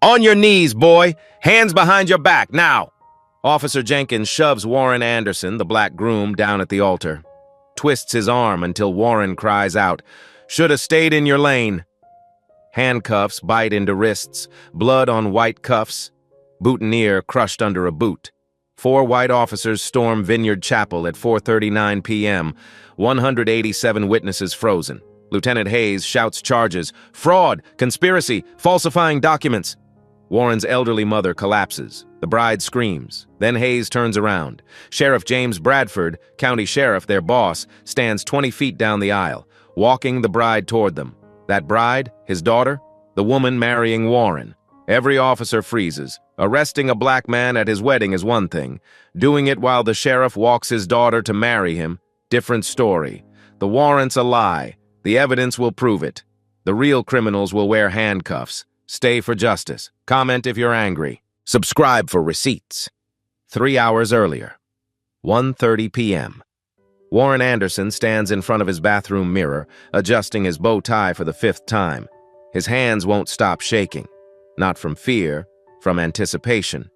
On your knees, boy! Hands behind your back, now! Officer Jenkins shoves Warren Anderson, the black groom, down at the altar. Twists his arm until Warren cries out, "Should have stayed in your lane." Handcuffs bite into wrists, blood on white cuffs, boutonniere crushed under a boot. 4 white officers storm Vineyard Chapel at 4:39 p.m., 187 witnesses frozen. Lieutenant Hayes shouts charges, fraud, conspiracy, falsifying documents. Warren's elderly mother collapses. The bride screams. Then Hayes turns around. Sheriff James Bradford, county sheriff, their boss, stands 20 feet down the aisle, walking the bride toward them. That bride, his daughter, the woman marrying Warren. Every officer freezes. Arresting a black man at his wedding is one thing. Doing it while the sheriff walks his daughter to marry him, different story. The warrant's a lie. The evidence will prove it. The real criminals will wear handcuffs. Stay for justice. Comment if you're angry. Subscribe for receipts. 3 hours earlier, 1:30 p.m. Warren Anderson stands in front of his bathroom mirror, adjusting his bow tie for the 5th time. His hands won't stop shaking. Not from fear, from anticipation.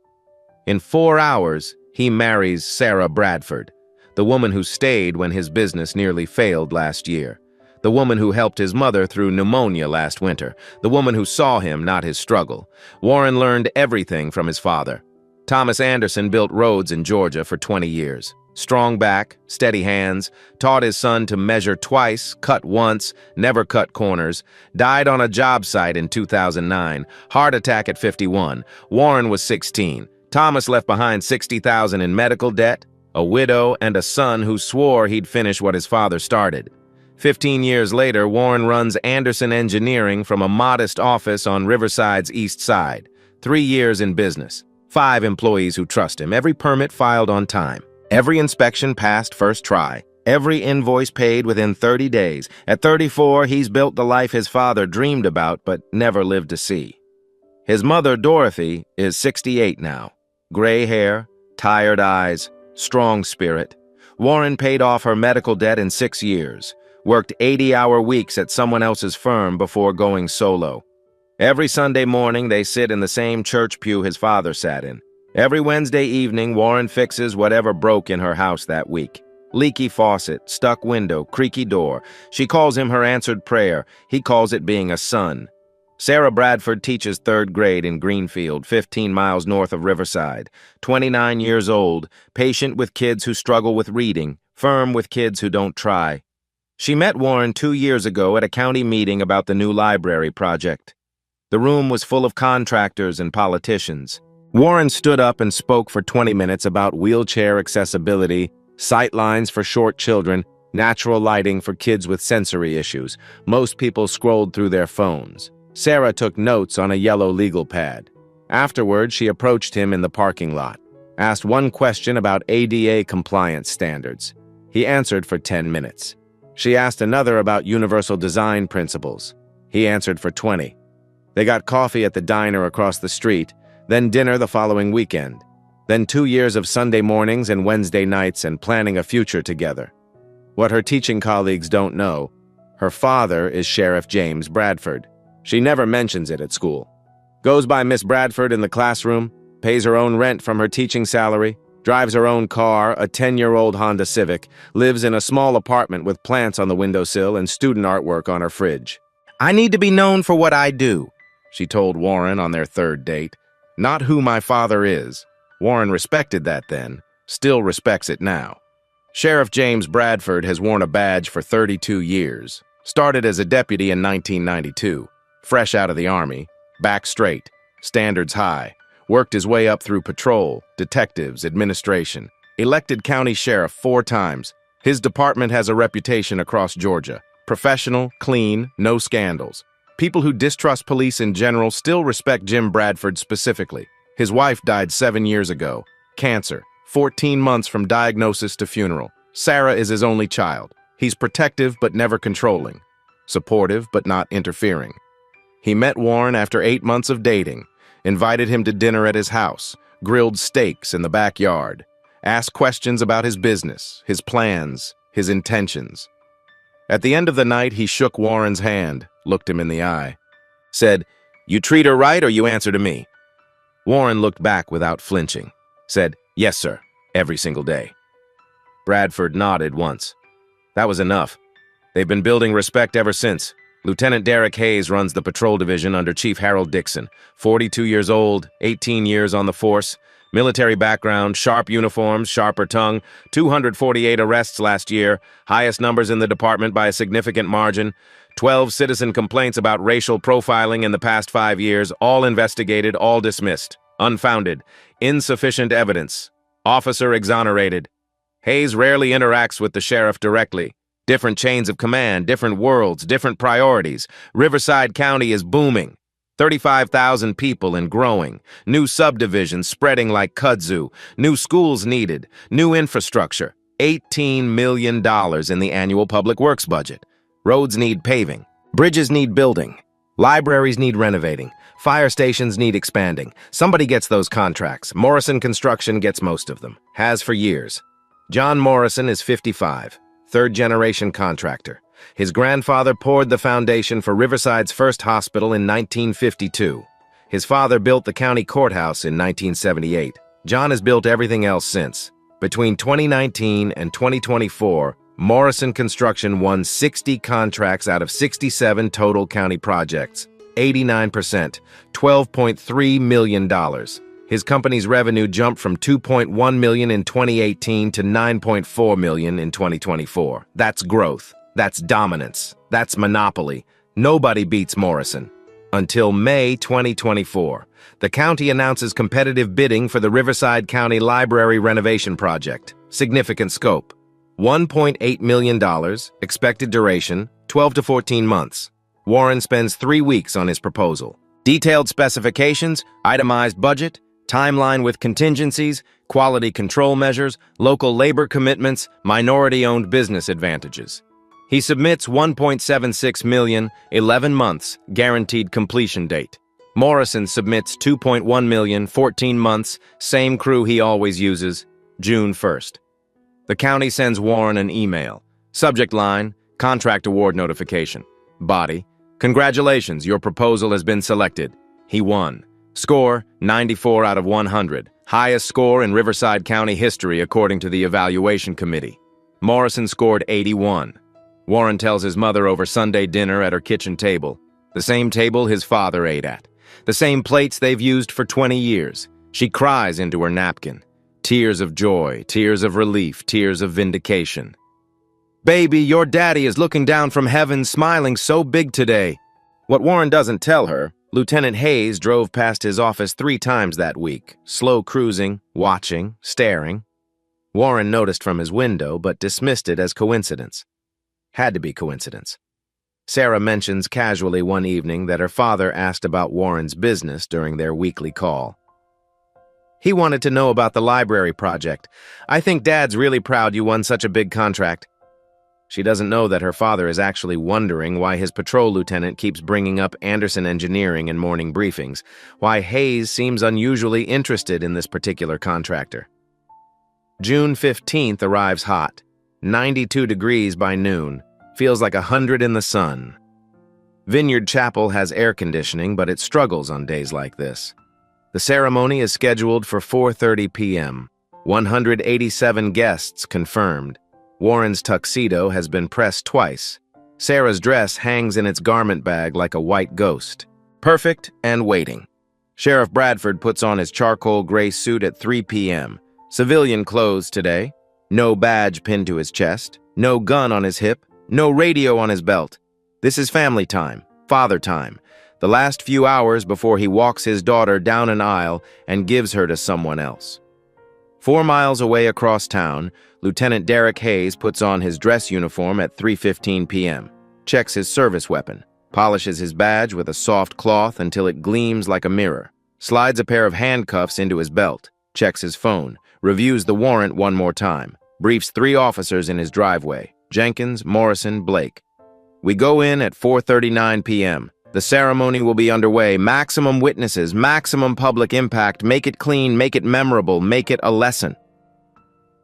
In 4 hours, he marries Sarah Bradford, the woman who stayed when his business nearly failed last year. The woman who helped his mother through pneumonia last winter. The woman who saw him, not his struggle. Warren learned everything from his father. Thomas Anderson built roads in Georgia for 20 years. Strong back, steady hands, taught his son to measure twice, cut once, never cut corners, died on a job site in 2009, heart attack at 51. Warren was 16. Thomas left behind $60,000 in medical debt, a widow, and a son who swore he'd finish what his father started. 15 years later, Warren runs Anderson Engineering from a modest office on Riverside's east side. 3 years in business. 5 employees who trust him. Every permit filed on time. Every inspection passed first try. Every invoice paid within 30 days. At 34, he's built the life his father dreamed about but never lived to see. His mother, Dorothy, is 68 now. Gray hair, tired eyes, strong spirit. Warren paid off her medical debt in 6 years. Worked 80-hour weeks at someone else's firm before going solo. Every Sunday morning, they sit in the same church pew his father sat in. Every Wednesday evening, Warren fixes whatever broke in her house that week. Leaky faucet, stuck window, creaky door. She calls him her answered prayer. He calls it being a son. Sarah Bradford teaches 3rd grade in Greenfield, 15 miles north of Riverside. 29 years old, patient with kids who struggle with reading, firm with kids who don't try. She met Warren 2 years ago at a county meeting about the new library project. The room was full of contractors and politicians. Warren stood up and spoke for 20 minutes about wheelchair accessibility, sight lines for short children, natural lighting for kids with sensory issues. Most people scrolled through their phones. Sarah took notes on a yellow legal pad. Afterward, she approached him in the parking lot, asked one question about ADA compliance standards. He answered for 10 minutes. She asked another about universal design principles. He answered for 20. They got coffee at the diner across the street, then dinner the following weekend, then 2 years of Sunday mornings and Wednesday nights and planning a future together. What her teaching colleagues don't know, her father is Sheriff James Bradford. She never mentions it at school. Goes by Miss Bradford in the classroom, pays her own rent from her teaching salary, drives her own car, a 10-year-old Honda Civic, lives in a small apartment with plants on the windowsill and student artwork on her fridge. "I need to be known for what I do," she told Warren on their 3rd date. Not who my father is. Warren respected that then, still respects it now. Sheriff James Bradford has worn a badge for 32 years. Started as a deputy in 1992, fresh out of the Army, back straight, standards high. Worked his way up through patrol, detectives, administration. Elected county sheriff 4 times. His department has a reputation across Georgia. Professional, clean, no scandals. People who distrust police in general still respect Jim Bradford specifically. His wife died 7 years ago. Cancer. 14 months from diagnosis to funeral. Sarah is his only child. He's protective but never controlling. Supportive but not interfering. He met Warren after 8 months of dating. Invited him to dinner at his house, grilled steaks in the backyard, asked questions about his business, his plans, his intentions. At the end of the night, he shook Warren's hand, looked him in the eye, said, You treat her right or you answer to me." Warren looked back without flinching, said, "Yes, sir," every single day. Bradford nodded once. That was enough. They've been building respect ever since. Lieutenant Derek Hayes runs the patrol division under Chief Harold Dixon, 42 years old, 18 years on the force, military background, sharp uniforms, sharper tongue, 248 arrests last year, highest numbers in the department by a significant margin, 12 citizen complaints about racial profiling in the past 5 years, all investigated, all dismissed, unfounded, insufficient evidence, officer exonerated. Hayes rarely interacts with the sheriff directly. Different chains of command, different worlds, different priorities. Riverside County is booming. 35,000 people and growing. New subdivisions spreading like kudzu. New schools needed. New infrastructure. $18 million in the annual public works budget. Roads need paving. Bridges need building. Libraries need renovating. Fire stations need expanding. Somebody gets those contracts. Morrison Construction gets most of them. Has for years. John Morrison is 55. Third-generation contractor. His grandfather poured the foundation for Riverside's first hospital in 1952. His father built the county courthouse in 1978. John has built everything else since. Between 2019 and 2024, Morrison Construction won 60 contracts out of 67 total county projects. 89%, $12.3 million. His company's revenue jumped from $2.1 million in 2018 to $9.4 million in 2024. That's growth. That's dominance. That's monopoly. Nobody beats Morrison. Until May 2024, the county announces competitive bidding for the Riverside County Library renovation project. Significant scope. $1.8 million, expected duration, 12 to 14 months. Warren spends 3 weeks on his proposal. Detailed specifications, itemized budget, timeline with contingencies, quality control measures, local labor commitments, minority-owned business advantages. He submits $1.76 million, 11 months, guaranteed completion date. Morrison submits $2.1 million, 14 months, same crew he always uses, June 1st. The county sends Warren an email. Subject line, contract award notification. Body, congratulations, your proposal has been selected. He won. Score, 94 out of 100. Highest score in Riverside County history according to the evaluation committee. Morrison scored 81. Warren tells his mother over Sunday dinner at her kitchen table. The same table his father ate at. The same plates they've used for 20 years. She cries into her napkin. Tears of joy, tears of relief, tears of vindication. "Baby, your daddy is looking down from heaven, smiling so big today." What Warren doesn't tell her, Lieutenant Hayes drove past his office 3 times that week, slow cruising, watching, staring. Warren noticed from his window, but dismissed it as coincidence. Had to be coincidence. Sarah mentions casually one evening that her father asked about Warren's business during their weekly call. "He wanted to know about the library project. I think Dad's really proud you won such a big contract." She doesn't know that her father is actually wondering why his patrol lieutenant keeps bringing up Anderson Engineering in morning briefings, why Hayes seems unusually interested in this particular contractor. June 15th arrives hot. 92 degrees by noon. Feels like 100 in the sun. Vineyard Chapel has air conditioning, but it struggles on days like this. The ceremony is scheduled for 4:30 p.m. 187 guests confirmed. Warren's tuxedo has been pressed twice. Sarah's dress hangs in its garment bag like a white ghost. Perfect and waiting. Sheriff Bradford puts on his charcoal gray suit at 3 p.m. Civilian clothes today. No badge pinned to his chest. No gun on his hip. No radio on his belt. This is family time, father time. The last few hours before he walks his daughter down an aisle and gives her to someone else. 4 miles away across town, Lieutenant Derek Hayes puts on his dress uniform at 3:15 p.m., checks his service weapon, polishes his badge with a soft cloth until it gleams like a mirror, slides a pair of handcuffs into his belt, checks his phone, reviews the warrant one more time, briefs 3 officers in his driveway, Jenkins, Morrison, Blake. We go in at 4:39 p.m. The ceremony will be underway. Maximum witnesses, maximum public impact. Make it clean, make it memorable, make it a lesson.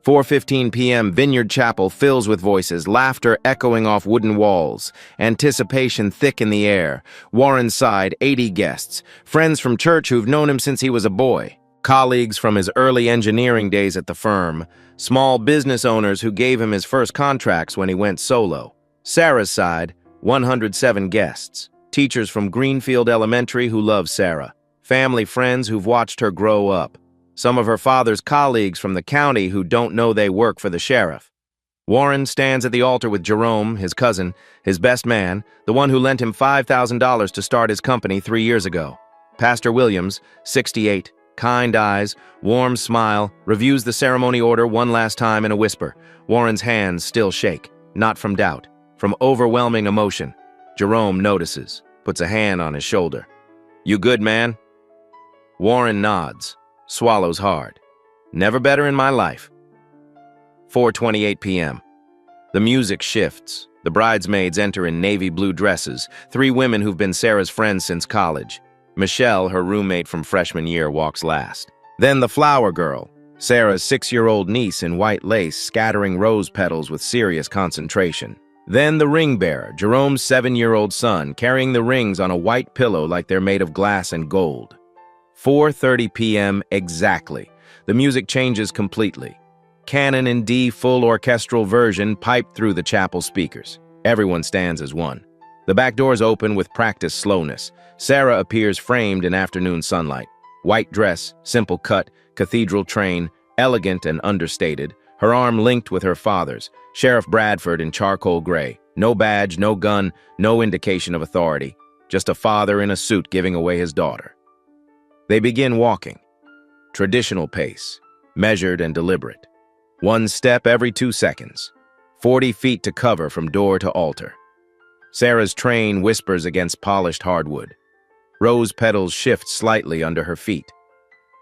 4:15 p.m. Vineyard Chapel fills with voices, laughter echoing off wooden walls, anticipation thick in the air. Warren's side, 80 guests, friends from church who've known him since he was a boy, colleagues from his early engineering days at the firm, small business owners who gave him his first contracts when he went solo. Sarah's side, 107 guests, teachers from Greenfield Elementary who love Sarah, family friends who've watched her grow up, some of her father's colleagues from the county who don't know they work for the sheriff. Warren stands at the altar with Jerome, his cousin, his best man, the one who lent him $5,000 to start his company 3 years ago. Pastor Williams, 68, kind eyes, warm smile, reviews the ceremony order one last time in a whisper. Warren's hands still shake, not from doubt, from overwhelming emotion. Jerome notices, puts a hand on his shoulder. "You good, man?" Warren nods, swallows hard. "Never better in my life." 4:28 p.m. The music shifts. The bridesmaids enter in navy blue dresses, 3 women who've been Sarah's friends since college. Michelle, her roommate from freshman year, walks last. Then the flower girl, Sarah's 6-year-old niece in white lace, scattering rose petals with serious concentration. Then the ring bearer, Jerome's 7-year-old son, carrying the rings on a white pillow like they're made of glass and gold. 4:30 p.m. exactly. The music changes completely. Canon in D full orchestral version piped through the chapel speakers. Everyone stands as one. The back doors open with practiced slowness. Sarah appears framed in afternoon sunlight. White dress, simple cut, cathedral train, elegant and understated, her arm linked with her father's, Sheriff Bradford in charcoal gray. No badge, no gun, no indication of authority. Just a father in a suit giving away his daughter. They begin walking. Traditional pace, measured and deliberate. 1 step every 2 seconds. 40 feet to cover from door to altar. Sarah's train whispers against polished hardwood. Rose petals shift slightly under her feet.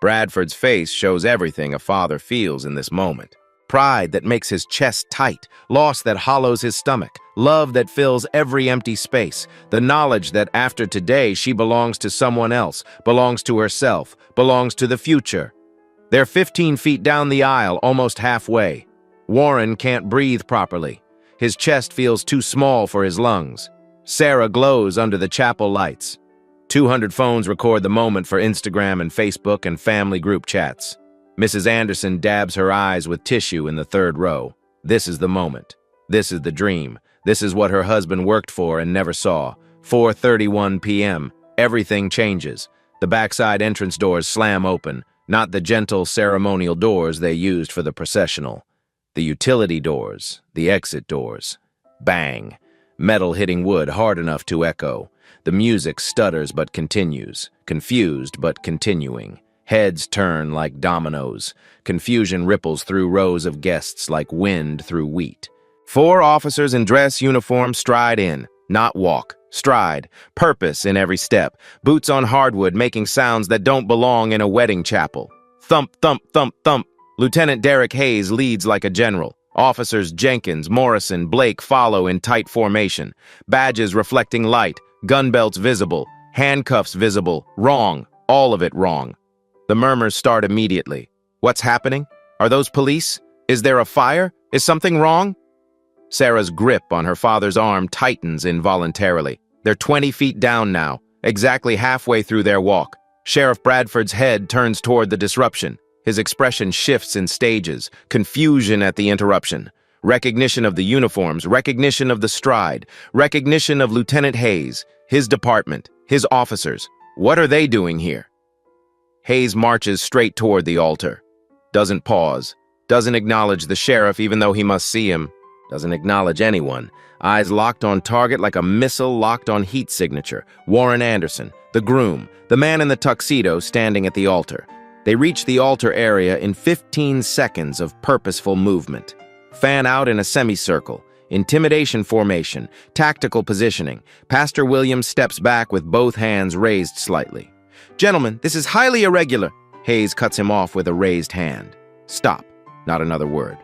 Bradford's face shows everything a father feels in this moment. Pride that makes his chest tight, loss that hollows his stomach, love that fills every empty space, the knowledge that after today she belongs to someone else, belongs to herself, belongs to the future. They're 15 feet down the aisle, almost halfway. Warren can't breathe properly. His chest feels too small for his lungs. Sarah glows under the chapel lights. 200 phones record the moment for Instagram and Facebook and family group chats. Mrs. Anderson dabs her eyes with tissue in the 3rd row. This is the moment. This is the dream. This is what her husband worked for and never saw. 4:31 p.m. Everything changes. The backside entrance doors slam open, not the gentle ceremonial doors they used for the processional. The utility doors, the exit doors. Bang. Metal hitting wood hard enough to echo. The music stutters but continues, confused but continuing. Heads turn like dominoes. Confusion ripples through rows of guests like wind through wheat. 4 officers in dress uniform stride in, not walk, stride, purpose in every step, boots on hardwood making sounds that don't belong in a wedding chapel. Thump, thump, thump, thump. Lieutenant Derek Hayes leads like a general. Officers Jenkins, Morrison, Blake follow in tight formation. Badges reflecting light, gun belts visible, handcuffs visible. Wrong, all of it wrong. The murmurs start immediately. What's happening? Are those police? Is there a fire? Is something wrong? Sarah's grip on her father's arm tightens involuntarily. They're 20 feet down now, exactly halfway through their walk. Sheriff Bradford's head turns toward the disruption. His expression shifts in stages, confusion at the interruption. Recognition of the uniforms, recognition of the stride, recognition of Lieutenant Hayes, his department, his officers. What are they doing here? Hayes marches straight toward the altar. Doesn't pause. Doesn't acknowledge the sheriff even though he must see him. Doesn't acknowledge anyone. Eyes locked on target like a missile locked on heat signature. Warren Anderson, the groom, the man in the tuxedo standing at the altar. They reach the altar area in 15 seconds of purposeful movement. Fan out in a semicircle. Intimidation formation. Tactical positioning. Pastor Williams steps back with both hands raised slightly. "Gentlemen, this is highly irregular." Hayes cuts him off with a raised hand. "Stop." Not another word.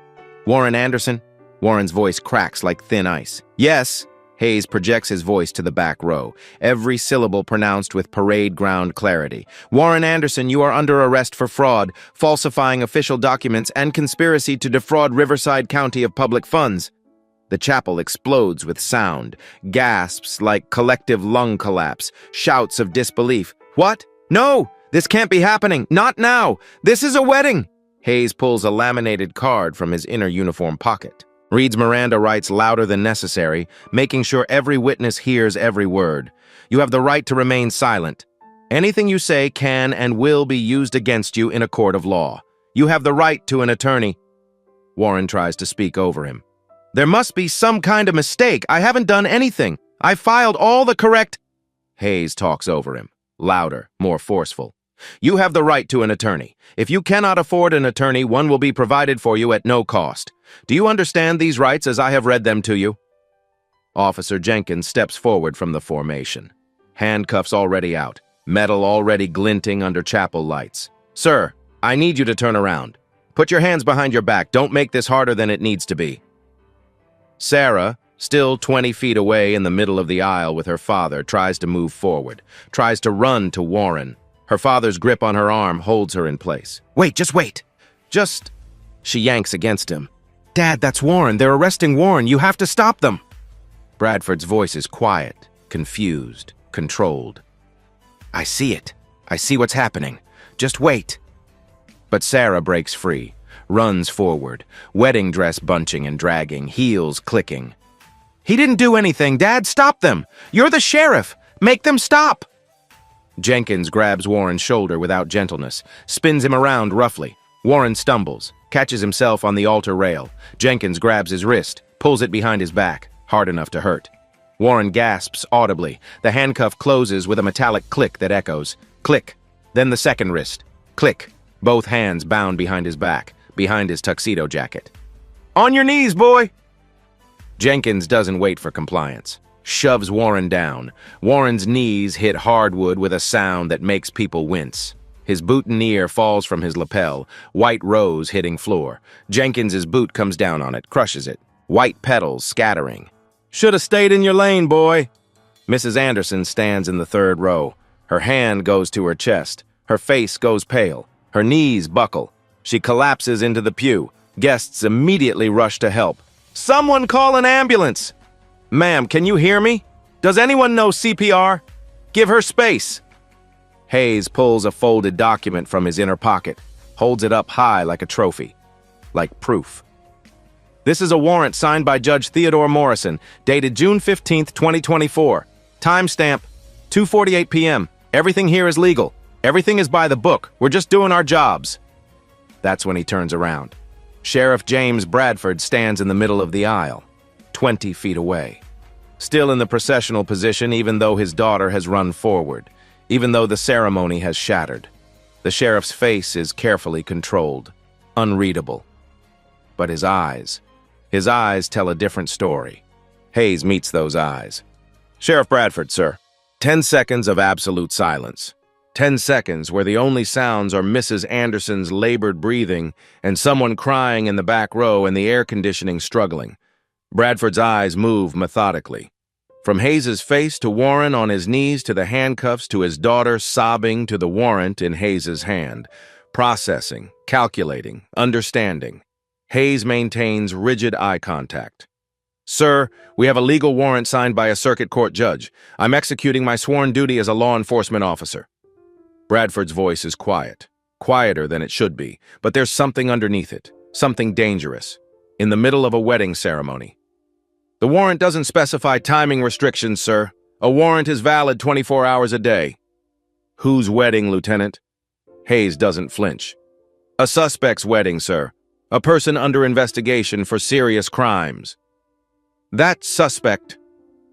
"Warren Anderson?" Warren's voice cracks like thin ice. "Yes." Hayes projects his voice to the back row, every syllable pronounced with parade ground clarity. Warren Anderson, you are under arrest for fraud, falsifying official documents, and conspiracy to defraud Riverside County of public funds. The chapel explodes with sound, gasps like collective lung collapse, shouts of disbelief. What? No! This can't be happening! Not now! This is a wedding! Hayes pulls a laminated card from his inner uniform pocket. Reads Miranda rights louder than necessary, making sure every witness hears every word. You have the right to remain silent. Anything you say can and will be used against you in a court of law. You have the right to an attorney. Warren tries to speak over him. There must be some kind of mistake. I haven't done anything. I filed all the correct... Hayes talks over him, louder, more forceful. You have the right to an attorney. If you cannot afford an attorney, one will be provided for you at no cost. Do you understand these rights as I have read them to you? Officer Jenkins steps forward from the formation. Handcuffs already out, metal already glinting under chapel lights. Sir, I need you to turn around. Put your hands behind your back. Don't make this harder than it needs to be. Sarah, still 20 feet away in the middle of the aisle with her father, tries to move forward, tries to run to Warren. Her father's grip on her arm holds her in place. Wait, just wait. She yanks against him. Dad, that's Warren. They're arresting Warren. You have to stop them. Bradford's voice is quiet, confused, controlled. I see it. I see what's happening. Just wait. But Sarah breaks free, runs forward, wedding dress bunching and dragging, heels clicking. He didn't do anything, Dad. Stop them. You're the sheriff. Make them stop. Jenkins grabs Warren's shoulder without gentleness, spins him around roughly. Warren stumbles, catches himself on the altar rail. Jenkins grabs his wrist, pulls it behind his back, hard enough to hurt. Warren gasps audibly. The handcuff closes with a metallic click that echoes. Click. Then the second wrist. Click. Both hands bound behind his back, behind his tuxedo jacket. On your knees, boy! Jenkins doesn't wait for compliance. Shoves Warren down. Warren's knees hit hardwood with a sound that makes people wince. His boutonniere falls from his lapel, white rose hitting floor. Jenkins's boot comes down on it, crushes it. White petals scattering. Should have stayed in your lane, boy. Mrs. Anderson stands in the third row. Her hand goes to her chest. Her face goes pale. Her knees buckle. She collapses into the pew. Guests immediately rush to help. Someone call an ambulance! Ma'am, can you hear me? Does anyone know CPR? Give her space. Hayes pulls a folded document from his inner pocket, holds it up high like a trophy, like proof. This is a warrant signed by Judge Theodore Morrison, dated June 15th, 2024. Timestamp, 2:48 p.m. Everything here is legal. Everything is by the book. We're just doing our jobs. That's when he turns around. Sheriff James Bradford stands in the middle of the aisle, 20 feet away. Still in the processional position, even though his daughter has run forward, even though the ceremony has shattered. The sheriff's face is carefully controlled, unreadable. But his eyes tell a different story. Hayes meets those eyes. Sheriff Bradford, sir. 10 seconds of absolute silence. 10 seconds where the only sounds are Mrs. Anderson's labored breathing and someone crying in the back row and the air conditioning struggling. Bradford's eyes move methodically. From Hayes's face to Warren on his knees to the handcuffs to his daughter sobbing to the warrant in Hayes's hand. Processing, calculating, understanding. Hayes maintains rigid eye contact. Sir, we have a legal warrant signed by a circuit court judge. I'm executing my sworn duty as a law enforcement officer. Bradford's voice is quiet, quieter than it should be, but there's something underneath it, something dangerous. In the middle of a wedding ceremony. The warrant doesn't specify timing restrictions, sir. A warrant is valid 24 hours a day. Whose wedding, Lieutenant? Hayes doesn't flinch. A suspect's wedding, sir. A person under investigation for serious crimes. That suspect,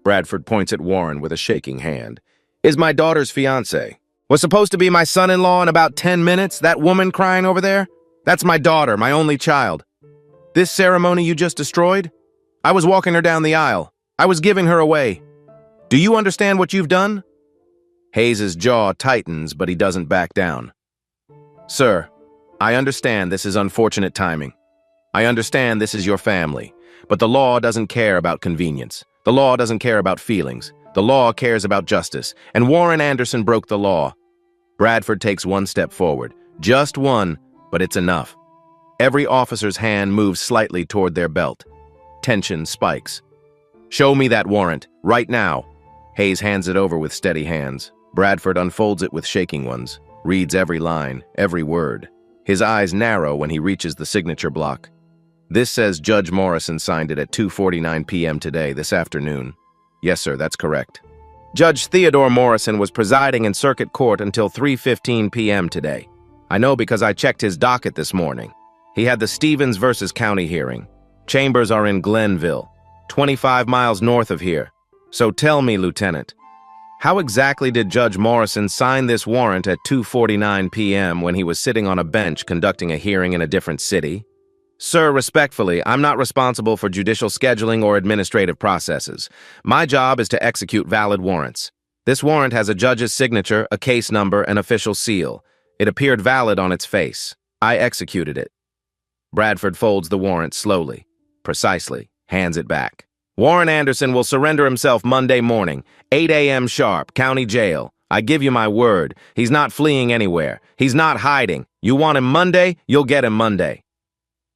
Bradford points at Warren with a shaking hand, is my daughter's fiancé. Was supposed to be my son-in-law in about 10 minutes, that woman crying over there? That's my daughter, my only child. This ceremony you just destroyed? I was walking her down the aisle. I was giving her away. Do you understand what you've done? Hayes's jaw tightens, but he doesn't back down. Sir, I understand this is unfortunate timing. I understand this is your family. But the law doesn't care about convenience. The law doesn't care about feelings. The law cares about justice, and Warren Anderson broke the law. Bradford takes one step forward. Just one, but it's enough. Every officer's hand moves slightly toward their belt. Tension spikes. "Show me that warrant, right now." Hayes hands it over with steady hands. Bradford unfolds it with shaking ones, reads every line, every word. His eyes narrow when he reaches the signature block. "This says Judge Morrison signed it at 2:49 p.m. today, this afternoon." "Yes, sir, that's correct." "Judge Theodore Morrison was presiding in circuit court until 3:15 p.m. today. I know because I checked his docket this morning. He had the Stevens versus County hearing. Chambers are in Glenville, 25 miles north of here. So tell me, Lieutenant, how exactly did Judge Morrison sign this warrant at 2:49 p.m. when he was sitting on a bench conducting a hearing in a different city?" "Sir, respectfully, I'm not responsible for judicial scheduling or administrative processes. My job is to execute valid warrants. This warrant has a judge's signature, a case number, and official seal. It appeared valid on its face. I executed it." Bradford folds the warrant slowly, precisely, hands it back. "Warren Anderson will surrender himself Monday morning, 8 a.m. sharp, county jail. I give you my word. He's not fleeing anywhere. He's not hiding. You want him Monday, you'll get him Monday."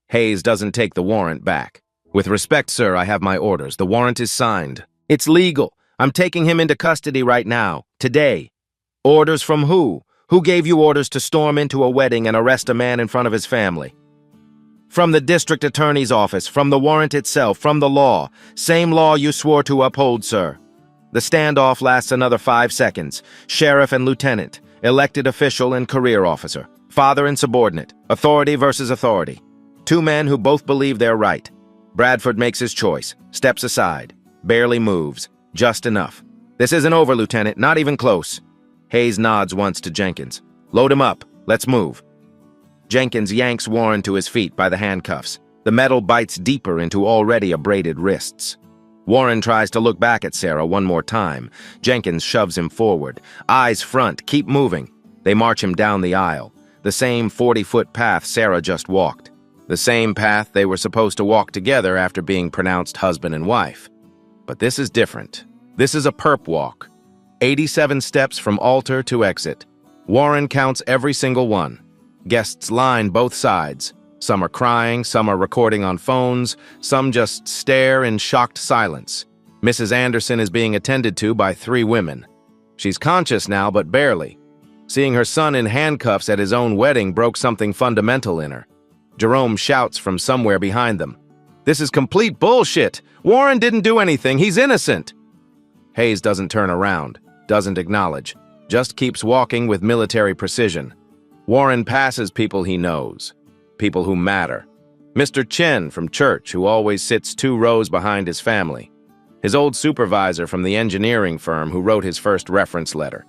Hayes doesn't take the warrant back. "With respect, sir, I have my orders. The warrant is signed. It's legal. I'm taking him into custody right now, today." "Orders from who? Who gave you orders to storm into a wedding and arrest a man in front of his family?" "From the district attorney's office, from the warrant itself, from the law. Same law you swore to uphold, sir." The standoff lasts another 5 seconds. Sheriff and lieutenant, elected official and career officer, father and subordinate, authority versus authority. Two men who both believe they're right. Bradford makes his choice, steps aside, barely moves, just enough. "This isn't over, Lieutenant, not even close." Hayes nods once to Jenkins. "Load him up, let's move." Jenkins yanks Warren to his feet by the handcuffs. The metal bites deeper into already abraded wrists. Warren tries to look back at Sarah one more time. Jenkins shoves him forward. Eyes front, keep moving. They march him down the aisle. The same 40-foot path Sarah just walked. The same path they were supposed to walk together after being pronounced husband and wife. But this is different. This is a perp walk. 87 steps from altar to exit. Warren counts every single one. Guests line both sides. Some are crying, some are recording on phones, some just stare in shocked silence. Mrs. Anderson is being attended to by 3 women. She's conscious now, but barely. Seeing her son in handcuffs at his own wedding broke something fundamental in her. Jerome shouts from somewhere behind them. "This is complete bullshit! Warren didn't do anything, he's innocent!" Hayes doesn't turn around, doesn't acknowledge, just keeps walking with military precision. Warren passes people he knows, people who matter. Mr. Chen from church, who always sits 2 rows behind his family. His old supervisor from the engineering firm who wrote his first reference letter.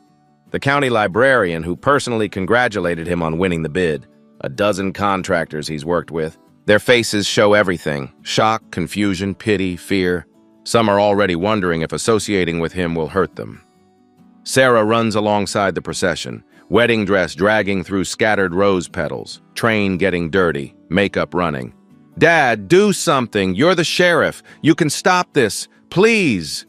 The county librarian who personally congratulated him on winning the bid. A dozen contractors he's worked with. Their faces show everything: shock, confusion, pity, fear. Some are already wondering if associating with him will hurt them. Sarah runs alongside the procession, wedding dress dragging through scattered rose petals, train getting dirty, makeup running. "Dad, do something! You're the sheriff! You can stop this! Please!"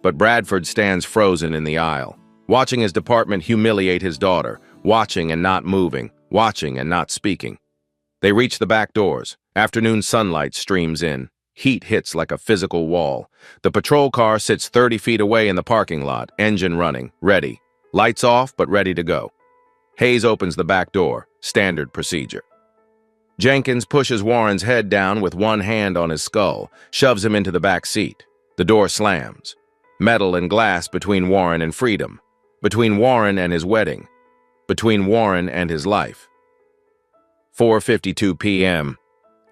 But Bradford stands frozen in the aisle, watching his department humiliate his daughter, watching and not moving, watching and not speaking. They reach the back doors. Afternoon sunlight streams in. Heat hits like a physical wall. The patrol car sits 30 feet away in the parking lot, engine running, ready. Lights off, but ready to go. Hayes opens the back door, standard procedure. Jenkins pushes Warren's head down with one hand on his skull, shoves him into the back seat. The door slams. Metal and glass between Warren and freedom. Between Warren and his wedding. Between Warren and his life. 4:52 p.m.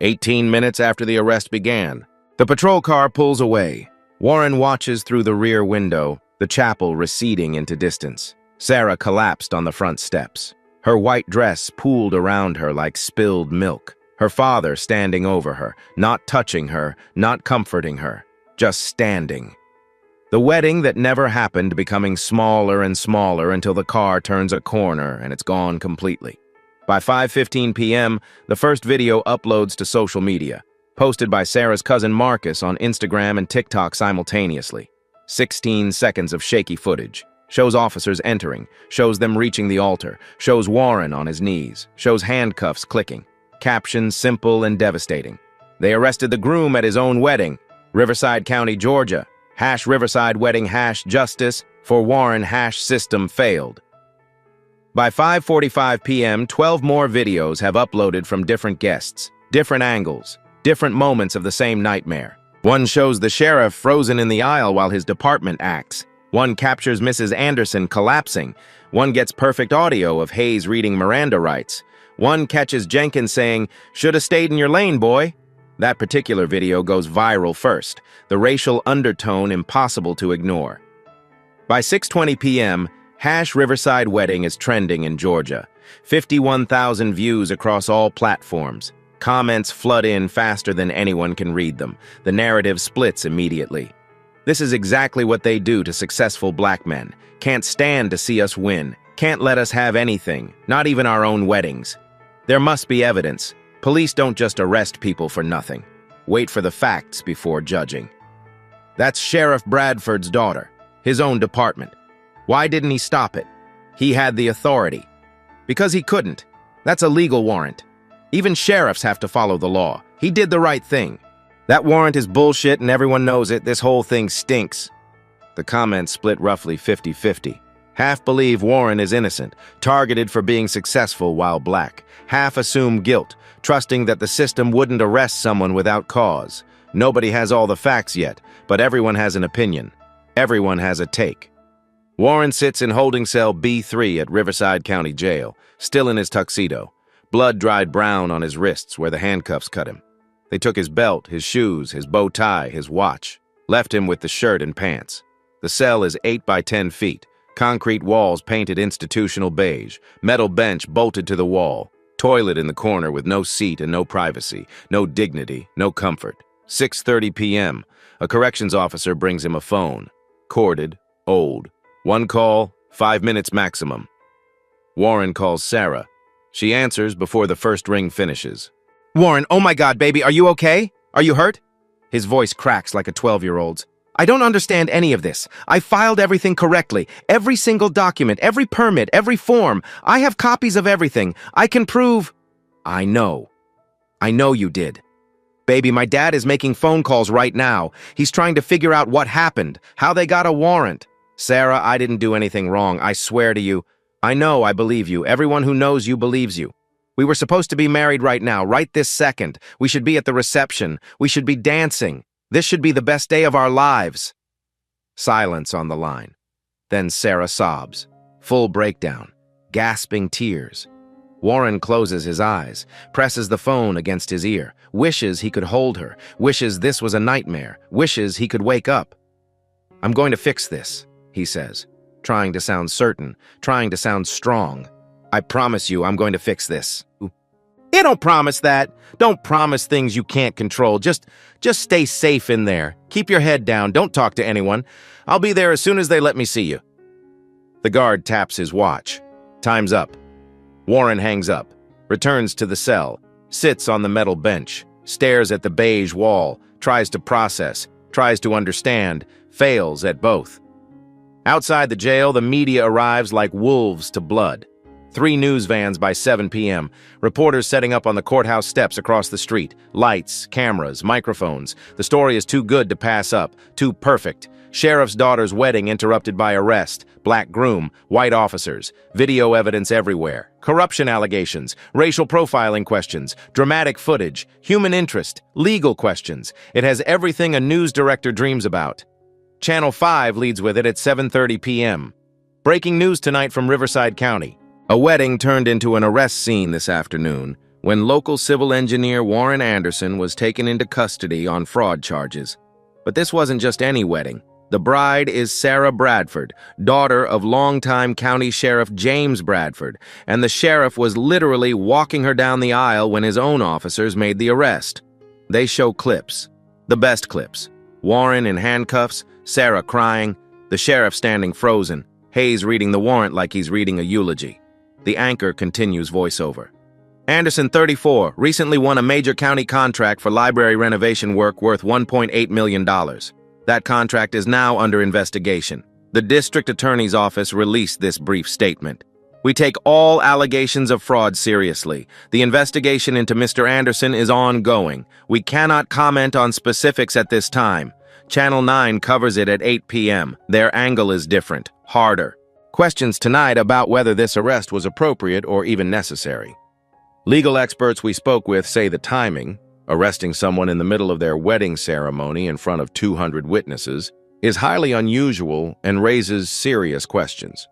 18 minutes after the arrest began. The patrol car pulls away. Warren watches through the rear window, the chapel receding into distance. Sarah collapsed on the front steps. Her white dress pooled around her like spilled milk. Her father standing over her, not touching her, not comforting her, just standing. The wedding that never happened becoming smaller and smaller until the car turns a corner and it's gone completely. By 5:15 p.m., the first video uploads to social media. Posted by Sarah's cousin Marcus on Instagram and TikTok simultaneously. 16 seconds of shaky footage. Shows officers entering, shows them reaching the altar, shows Warren on his knees, shows handcuffs clicking. Captions simple and devastating. They arrested the groom at his own wedding. Riverside County, Georgia. #Riverside wedding #justice for Warren #system failed. By 5:45 p.m., 12 more videos have uploaded from different guests, different angles, different moments of the same nightmare. One shows the sheriff frozen in the aisle while his department acts. One captures Mrs. Anderson collapsing. One gets perfect audio of Hayes reading Miranda rights. One catches Jenkins saying, "Shoulda stayed in your lane, boy." That particular video goes viral first, the racial undertone impossible to ignore. By 6:20 p.m., #Riverside wedding is trending in Georgia. 51,000 views across all platforms. Comments flood in faster than anyone can read them. The narrative splits immediately. This is exactly what they do to successful black men. Can't stand to see us win. Can't let us have anything, not even our own weddings. There must be evidence. Police don't just arrest people for nothing. Wait for the facts before judging. That's Sheriff Bradford's daughter, his own department. Why didn't he stop it? He had the authority. Because he couldn't. That's a legal warrant. Even sheriffs have to follow the law. He did the right thing. That warrant is bullshit and everyone knows it. This whole thing stinks. The comments split roughly 50-50. Half believe Warren is innocent, targeted for being successful while black. Half assume guilt, trusting that the system wouldn't arrest someone without cause. Nobody has all the facts yet, but everyone has an opinion. Everyone has a take. Warren sits in holding cell B3 at Riverside County Jail, still in his tuxedo. Blood dried brown on his wrists where the handcuffs cut him. They took his belt, his shoes, his bow tie, his watch, left him with the shirt and pants. The cell is 8 by 10 feet, concrete walls painted institutional beige, metal bench bolted to the wall, toilet in the corner with no seat and no privacy, no dignity, no comfort. 6:30 p.m., a corrections officer brings him a phone. Corded, old. One call, 5 minutes maximum. Warren calls Sarah. She answers before the first ring finishes. "Warren, oh my God, baby, are you okay? Are you hurt?" His voice cracks like a 12-year-old's. "I don't understand any of this. I filed everything correctly. Every single document, every permit, every form. I have copies of everything. I can prove—" "I know. I know you did. Baby, my dad is making phone calls right now. He's trying to figure out what happened, how they got a warrant. Sarah, I didn't do anything wrong. I swear to you. I know I believe you. Everyone who knows you believes you. We were supposed to be married right now, right this second. We should be at the reception. We should be dancing. This should be the best day of our lives." Silence on the line. Then Sarah sobs. Full breakdown. Gasping tears. Warren closes his eyes, presses the phone against his ear, wishes he could hold her, wishes this was a nightmare, wishes he could wake up. "I'm going to fix this," he says, trying to sound certain, trying to sound strong. "I promise you I'm going to fix this." "You don't promise that. Don't promise things you can't control. Just stay safe in there. Keep your head down. Don't talk to anyone. I'll be there as soon as they let me see you." The guard taps his watch. Time's up. Warren hangs up, returns to the cell, sits on the metal bench, stares at the beige wall, tries to process, tries to understand, fails at both. Outside the jail, the media arrives like wolves to blood. 3 news vans by 7 p.m. Reporters setting up on the courthouse steps across the street. Lights, cameras, microphones. The story is too good to pass up, too perfect. Sheriff's daughter's wedding interrupted by arrest. Black groom, white officers. Video evidence everywhere. Corruption allegations. Racial profiling questions. Dramatic footage. Human interest. Legal questions. It has everything a news director dreams about. Channel 5 leads with it at 7:30 p.m. Breaking news tonight from Riverside County. A wedding turned into an arrest scene this afternoon when local civil engineer Warren Anderson was taken into custody on fraud charges. But this wasn't just any wedding. The bride is Sarah Bradford, daughter of longtime County Sheriff James Bradford, and the sheriff was literally walking her down the aisle when his own officers made the arrest. They show clips, the best clips. Warren in handcuffs, Sarah crying, the sheriff standing frozen, Hayes reading the warrant like he's reading a eulogy. The anchor continues voiceover. Anderson, 34, recently won a major county contract for library renovation work worth $1.8 million. That contract is now under investigation. The district attorney's office released this brief statement. We take all allegations of fraud seriously. The investigation into Mr. Anderson is ongoing. We cannot comment on specifics at this time. Channel 9 covers it at 8 p.m. Their angle is different, harder. Questions tonight about whether this arrest was appropriate or even necessary. Legal experts we spoke with say the timing, arresting someone in the middle of their wedding ceremony in front of 200 witnesses, is highly unusual and raises serious questions.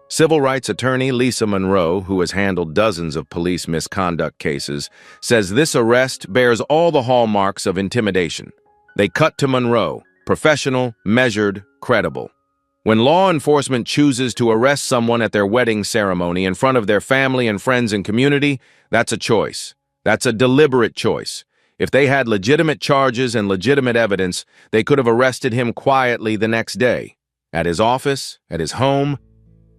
Civil rights attorney Lisa Monroe, who has handled dozens of police misconduct cases, says this arrest bears all the hallmarks of intimidation. They cut to Monroe, professional, measured, credible. When law enforcement chooses to arrest someone at their wedding ceremony in front of their family and friends and community, that's a choice. That's a deliberate choice. If they had legitimate charges and legitimate evidence, they could have arrested him quietly the next day, at his office, at his home.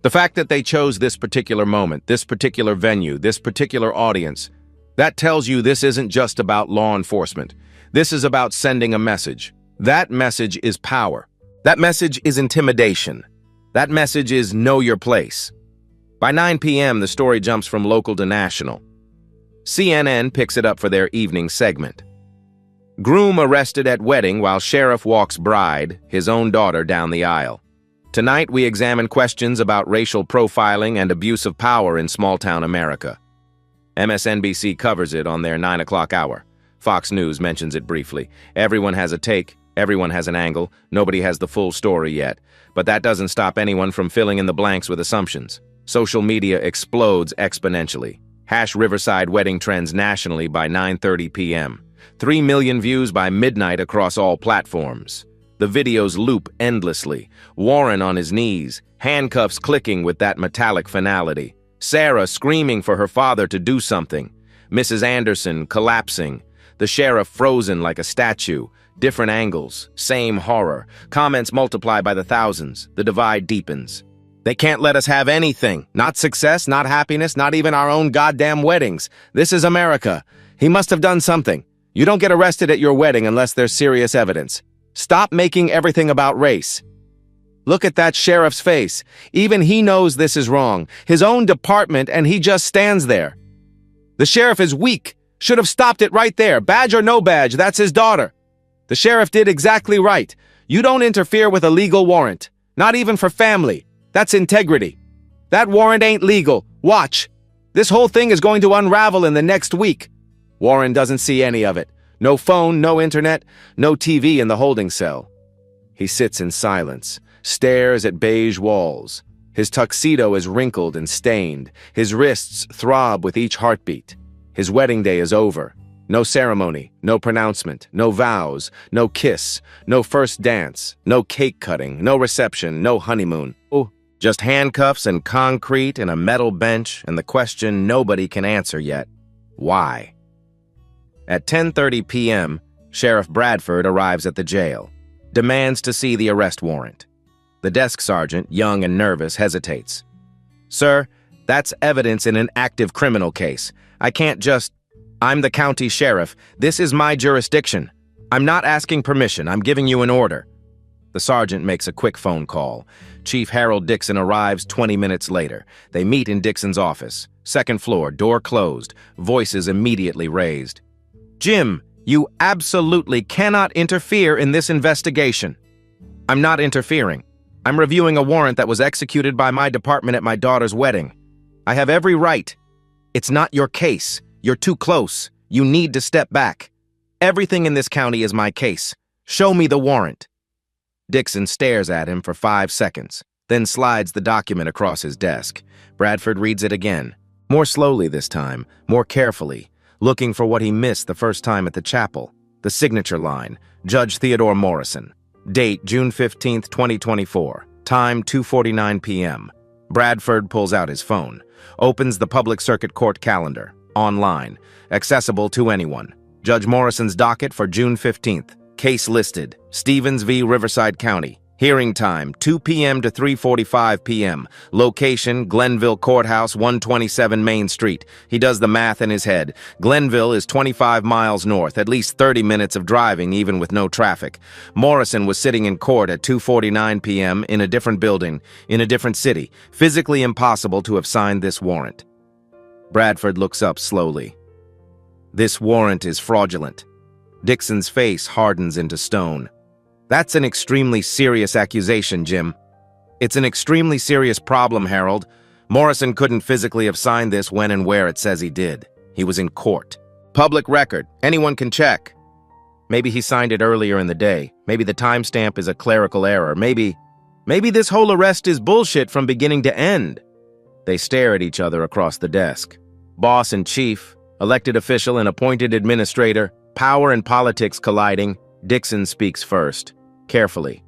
The fact that they chose this particular moment, this particular venue, this particular audience, that tells you this isn't just about law enforcement. This is about sending a message. That message is power. That message is intimidation. That message is know your place. By 9 p.m., the story jumps from local to national. CNN picks it up for their evening segment. Groom arrested at wedding while sheriff walks bride, his own daughter, down the aisle. Tonight, we examine questions about racial profiling and abuse of power in small-town America. MSNBC covers it on their 9 o'clock hour. Fox News mentions it briefly. Everyone has a take. Everyone has an angle. Nobody has the full story yet. But that doesn't stop anyone from filling in the blanks with assumptions. Social media explodes exponentially. Riverside wedding trends nationally by 9:30 p.m. 3 million views by midnight across all platforms. The videos loop endlessly. Warren on his knees, handcuffs clicking with that metallic finality. Sarah screaming for her father to do something. Mrs. Anderson collapsing. The sheriff frozen like a statue. Different angles, same horror. Comments multiply by the thousands. The divide deepens. They can't let us have anything. Not success, not happiness, not even our own goddamn weddings. This is America. He must have done something. You don't get arrested at your wedding unless there's serious evidence. Stop making everything about race. Look at that sheriff's face. Even he knows this is wrong. His own department, and he just stands there. The sheriff is weak. Should have stopped it right there. Badge or no badge, that's his daughter. The sheriff did exactly right. You don't interfere with a legal warrant. Not even for family. That's integrity. That warrant ain't legal. Watch. This whole thing is going to unravel in the next week. Warren doesn't see any of it. No phone, no internet, no TV in the holding cell. He sits in silence, stares at beige walls. His tuxedo is wrinkled and stained. His wrists throb with each heartbeat. His wedding day is over. No ceremony, no pronouncement, no vows, no kiss, no first dance, no cake cutting, no reception, no honeymoon. Oh, just handcuffs and concrete and a metal bench and the question nobody can answer yet. Why? At 10:30 p.m., Sheriff Bradford arrives at the jail, demands to see the arrest warrant. The desk sergeant, young and nervous, hesitates. Sir, that's evidence in an active criminal case. I can't just... I'm the county sheriff. This is my jurisdiction. I'm not asking permission. I'm giving you an order. The sergeant makes a quick phone call. Chief Harold Dixon arrives 20 minutes later. They meet in Dixon's office. Second floor, door closed, voices immediately raised. Jim, you absolutely cannot interfere in this investigation. I'm not interfering. I'm reviewing a warrant that was executed by my department at my daughter's wedding. I have every right. It's not your case. You're too close. You need to step back. Everything in this county is my case. Show me the warrant. Dixon stares at him for 5 seconds, then slides the document across his desk. Bradford reads it again, more slowly this time, more carefully, looking for what he missed the first time at the chapel. The signature line, Judge Theodore Morrison. Date, June 15, 2024. Time, 2:49 p.m. Bradford pulls out his phone, opens the public circuit court calendar. Online, accessible to anyone. Judge Morrison's docket for June 15th. Case listed, Stevens v. Riverside County. Hearing time, 2 p.m. to 3:45 p.m. Location, Glenville Courthouse, 127 Main Street. He does the math in his head. Glenville is 25 miles north, at least 30 minutes of driving, even with no traffic. Morrison was sitting in court at 2:49 p.m. in a different building, in a different city. Physically impossible to have signed this warrant. Bradford looks up slowly. This warrant is fraudulent. Dixon's face hardens into stone. That's an extremely serious accusation, Jim. It's an extremely serious problem, Harold. Morrison couldn't physically have signed this when and where it says he did. He was in court. Public record. Anyone can check. Maybe he signed it earlier in the day. Maybe the timestamp is a clerical error. Maybe this whole arrest is bullshit from beginning to end. They stare at each other across the desk. Boss and chief, elected official and appointed administrator, power and politics colliding. Dixon speaks first, carefully.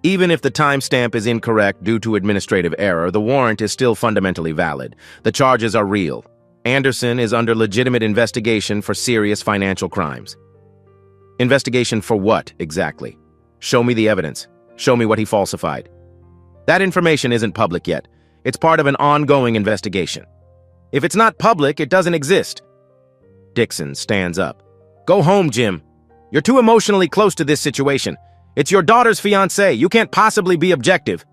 Even if the timestamp is incorrect due to administrative error, the warrant is still fundamentally valid. The charges are real. Anderson is under legitimate investigation for serious financial crimes. Investigation for what, exactly? Show me the evidence. Show me what he falsified. That information isn't public yet. It's part of an ongoing investigation. If it's not public, it doesn't exist. Dixon stands up. Go home, Jim. You're too emotionally close to this situation. It's your daughter's fiancé. You can't possibly be objective.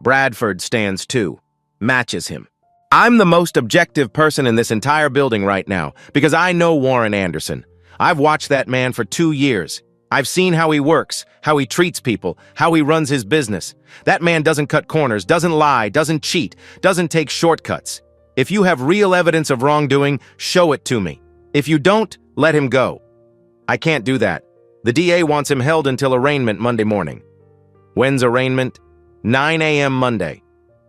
Bradford stands too, matches him. I'm the most objective person in this entire building right now because I know Warren Anderson. I've watched that man for 2 years. I've seen how he works, how he treats people, how he runs his business. That man doesn't cut corners, doesn't lie, doesn't cheat, doesn't take shortcuts. If you have real evidence of wrongdoing, show it to me. If you don't, let him go. I can't do that. The DA wants him held until arraignment Monday morning. When's arraignment? 9 a.m. Monday.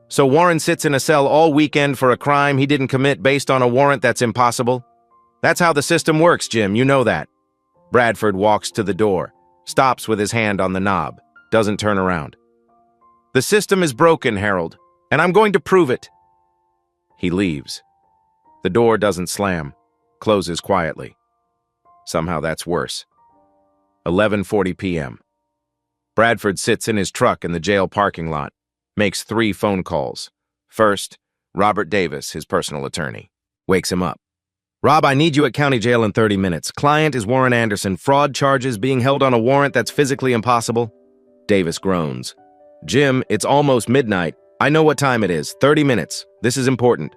So Warren sits in a cell all weekend for a crime he didn't commit based on a warrant that's impossible? That's how the system works, Jim. You know that. Bradford walks to the door, stops with his hand on the knob, doesn't turn around. The system is broken, Harold, and I'm going to prove it. He leaves. The door doesn't slam, closes quietly. Somehow that's worse. 11:40 p.m. Bradford sits in his truck in the jail parking lot, makes 3 phone calls. First, Robert Davis, his personal attorney, wakes him up. Rob, I need you at county jail in 30 minutes. Client is Warren Anderson. Fraud charges, being held on a warrant that's physically impossible. Davis groans. Jim, it's almost midnight. I know what time it is. 30 minutes. This is important.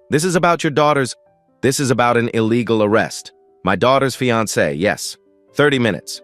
This is about your daughter's. This is about an illegal arrest. My daughter's fiancé, yes. 30 minutes.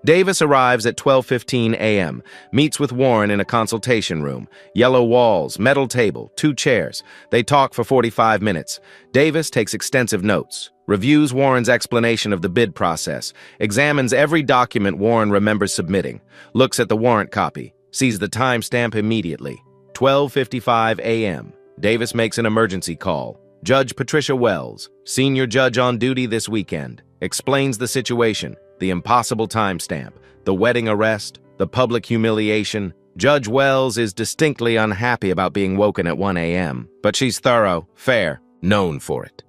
Davis arrives at 12:15 a.m., meets with Warren in a consultation room. Yellow walls, metal table, 2 chairs. They talk for 45 minutes. Davis takes extensive notes, reviews Warren's explanation of the bid process, examines every document Warren remembers submitting, looks at the warrant copy, sees the timestamp immediately. 12:55 a.m. Davis makes an emergency call. Judge Patricia Wells, senior judge on duty this weekend, explains the situation, the impossible timestamp, the wedding arrest, the public humiliation. Judge Wells is distinctly unhappy about being woken at 1 a.m., but she's thorough, fair, known for it.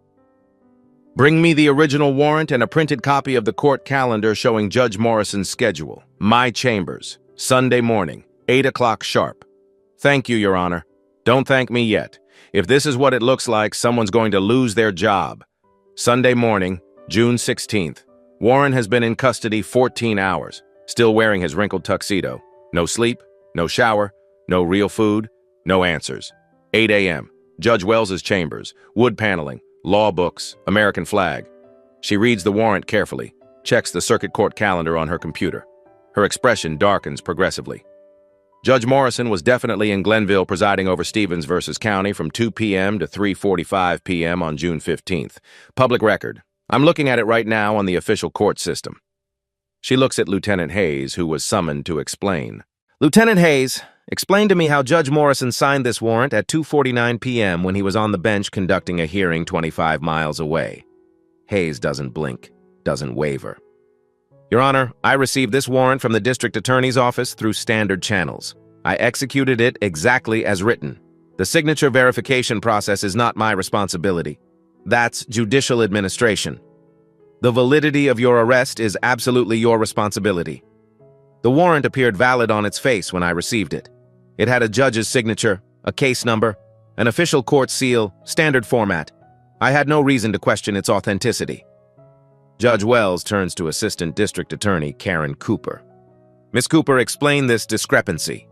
Bring me the original warrant and a printed copy of the court calendar showing Judge Morrison's schedule. My chambers, Sunday morning, 8 o'clock sharp. Thank you, Your Honor. Don't thank me yet. If this is what it looks like, someone's going to lose their job. Sunday morning, June 16th. Warren has been in custody 14 hours, still wearing his wrinkled tuxedo. No sleep, no shower, no real food, no answers. 8 a.m. Judge Wells's chambers, wood paneling, law books, American flag. She reads the warrant carefully, checks the circuit court calendar on her computer. Her expression darkens progressively. Judge Morrison was definitely in Glenville presiding over Stevens versus County from 2 p.m. to 3:45 p.m. on June 15th. Public record. I'm looking at it right now on the official court system. She looks at Lieutenant Hayes, who was summoned to explain. Lieutenant Hayes, explain to me how Judge Morrison signed this warrant at 2:49 p.m. when he was on the bench conducting a hearing 25 miles away. Hayes doesn't blink, doesn't waver. Your Honor, I received this warrant from the district attorney's office through standard channels. I executed it exactly as written. The signature verification process is not my responsibility. That's judicial administration. The validity of your arrest is absolutely your responsibility. The warrant appeared valid on its face when I received it. It had a judge's signature, a case number, an official court seal, standard format. I had no reason to question its authenticity. Judge Wells turns to Assistant District Attorney Karen Cooper. Miss Cooper, explain this discrepancy.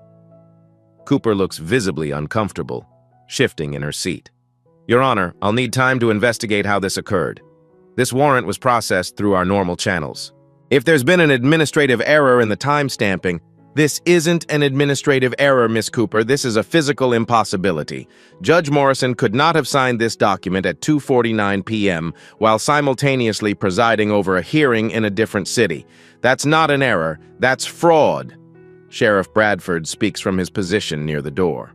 Cooper looks visibly uncomfortable, shifting in her seat. Your Honor, I'll need time to investigate how this occurred. This warrant was processed through our normal channels. If there's been an administrative error in the timestamping, this isn't an administrative error, Miss Cooper. This is a physical impossibility. Judge Morrison could not have signed this document at 2:49 p.m. while simultaneously presiding over a hearing in a different city. That's not an error. That's fraud. Sheriff Bradford speaks from his position near the door.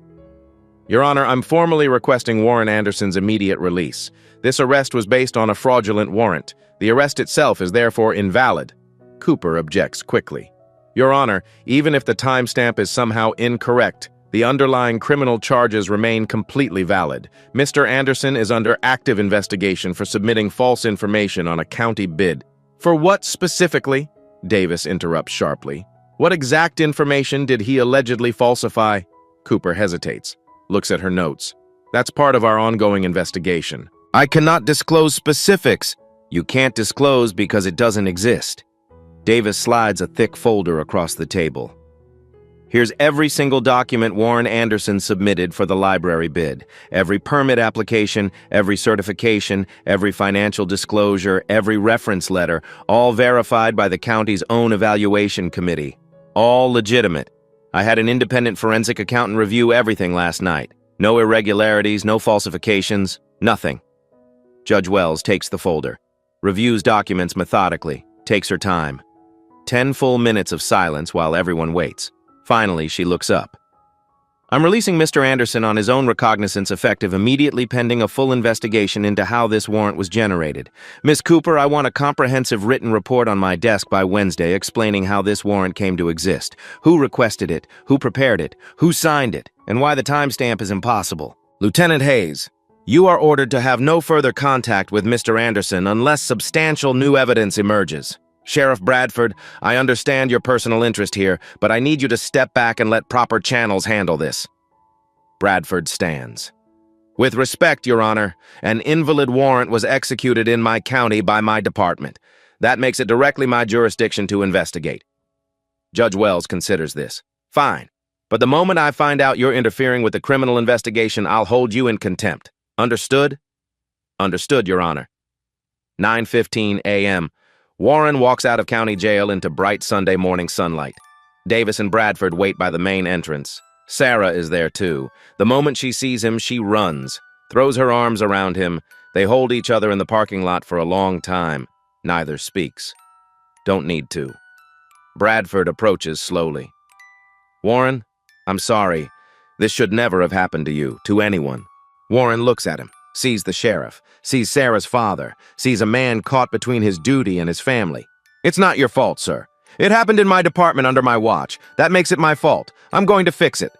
Your Honor, I'm formally requesting Warren Anderson's immediate release. This arrest was based on a fraudulent warrant. The arrest itself is therefore invalid. Cooper objects quickly. Your Honor, even if the timestamp is somehow incorrect, the underlying criminal charges remain completely valid. Mr. Anderson is under active investigation for submitting false information on a county bid. For what specifically? Davis interrupts sharply. What exact information did he allegedly falsify? Cooper hesitates, looks at her notes. That's part of our ongoing investigation. I cannot disclose specifics. You can't disclose because it doesn't exist. Davis slides a thick folder across the table. Here's every single document Warren Anderson submitted for the library bid. Every permit application, every certification, every financial disclosure, every reference letter, all verified by the county's own evaluation committee. All legitimate. I had an independent forensic accountant review everything last night. No irregularities, no falsifications, nothing. Judge Wells takes the folder, reviews documents methodically, takes her time. 10 full minutes of silence while everyone waits. Finally, she looks up. I'm releasing Mr. Anderson on his own recognizance effective immediately pending a full investigation into how this warrant was generated. Miss Cooper, I want a comprehensive written report on my desk by Wednesday explaining how this warrant came to exist, who requested it, who prepared it, who signed it, and why the timestamp is impossible. Lieutenant Hayes, you are ordered to have no further contact with Mr. Anderson unless substantial new evidence emerges. Sheriff Bradford, I understand your personal interest here, but I need you to step back and let proper channels handle this. Bradford stands. With respect, Your Honor, an invalid warrant was executed in my county by my department. That makes it directly my jurisdiction to investigate. Judge Wells considers this. Fine. But the moment I find out you're interfering with the criminal investigation, I'll hold you in contempt. Understood? Understood, Your Honor. 9:15 a.m. Warren walks out of county jail into bright Sunday morning sunlight. Davis and Bradford wait by the main entrance. Sarah is there too. The moment she sees him, she runs, throws her arms around him. They hold each other in the parking lot for a long time. Neither speaks. Don't need to. Bradford approaches slowly. Warren, I'm sorry. This should never have happened to you, to anyone. Warren looks at him, sees the sheriff, sees Sarah's father, sees a man caught between his duty and his family. It's not your fault, sir. It happened in my department under my watch. That makes it my fault. I'm going to fix it.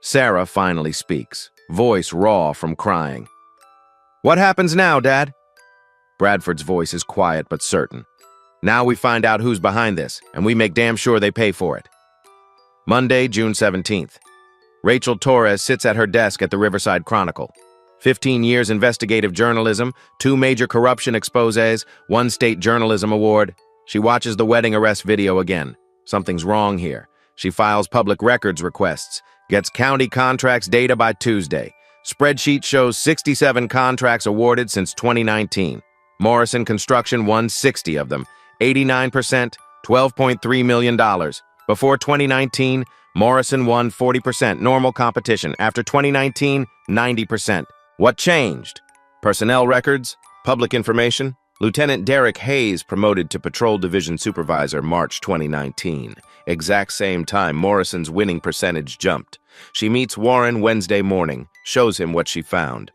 Sarah finally speaks, voice raw from crying. What happens now, Dad? Bradford's voice is quiet but certain. Now we find out who's behind this, and we make damn sure they pay for it. Monday, June 17th. Rachel Torres sits at her desk at the Riverside Chronicle. 15 years investigative journalism, 2 major corruption exposés, 1 state journalism award. She watches the wedding arrest video again. Something's wrong here. She files public records requests, gets county contracts data by Tuesday. Spreadsheet shows 67 contracts awarded since 2019. Morrison Construction won 60 of them, 89%, $12.3 million. Before 2019, Morrison won 40% normal competition. After 2019, 90%. What changed? Personnel records? Public information? Lieutenant Derek Hayes promoted to Patrol Division Supervisor March 2019. Exact same time Morrison's winning percentage jumped. She meets Warren Wednesday morning, shows him what she found.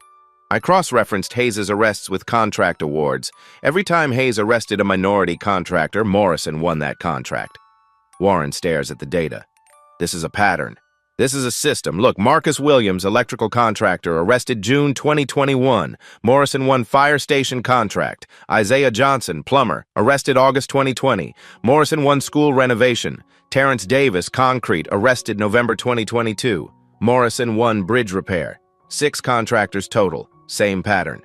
I cross-referenced Hayes' arrests with contract awards. Every time Hayes arrested a minority contractor, Morrison won that contract. Warren stares at the data. This is a pattern. This is a system. Look, Marcus Williams, electrical contractor, arrested June 2021. Morrison won fire station contract. Isaiah Johnson, plumber, arrested August 2020. Morrison won school renovation. Terrence Davis, concrete, arrested November 2022. Morrison 1, bridge repair. 6 contractors total, same pattern.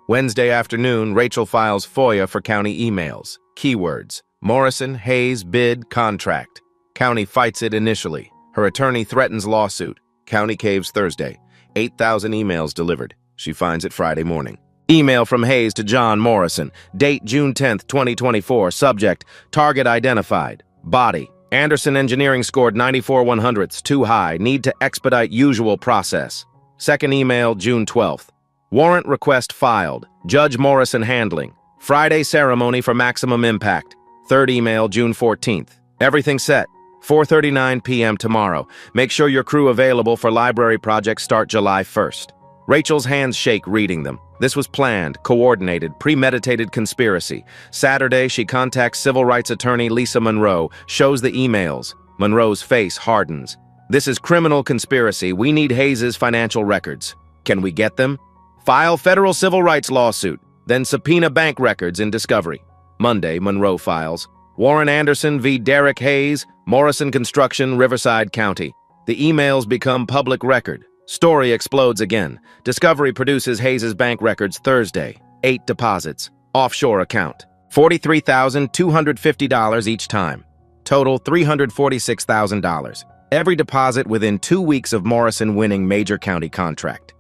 Wednesday afternoon, Rachel files FOIA for county emails. Keywords: Morrison, Hayes, bid, contract. County fights it initially. Her attorney threatens lawsuit. County caves Thursday. 8,000 emails delivered. She finds it Friday morning. Email from Hayes to John Morrison. Date June 10, 2024. Subject: target identified. Body: Anderson Engineering scored 94/100ths, too high. Need to expedite usual process. Second email, June 12th. Warrant request filed. Judge Morrison handling. Friday ceremony for maximum impact. Third email, June 14th. Everything set. 4:39 p.m. tomorrow. Make sure your crew available for library projects start July 1st. Rachel's hands shake reading them. This was planned, coordinated, premeditated conspiracy. Saturday, she contacts civil rights attorney Lisa Monroe, shows the emails. Monroe's face hardens. This is criminal conspiracy. We need Hayes's financial records. Can we get them? File federal civil rights lawsuit, then subpoena bank records in discovery. Monday, Monroe files. Warren Anderson v. Derek Hayes, Morrison Construction, Riverside County. The emails become public record. Story explodes again. Discovery produces Hayes's bank records Thursday. 8 deposits. Offshore account. $43,250 each time. Total $346,000. Every deposit within 2 weeks of Morrison winning major county contract.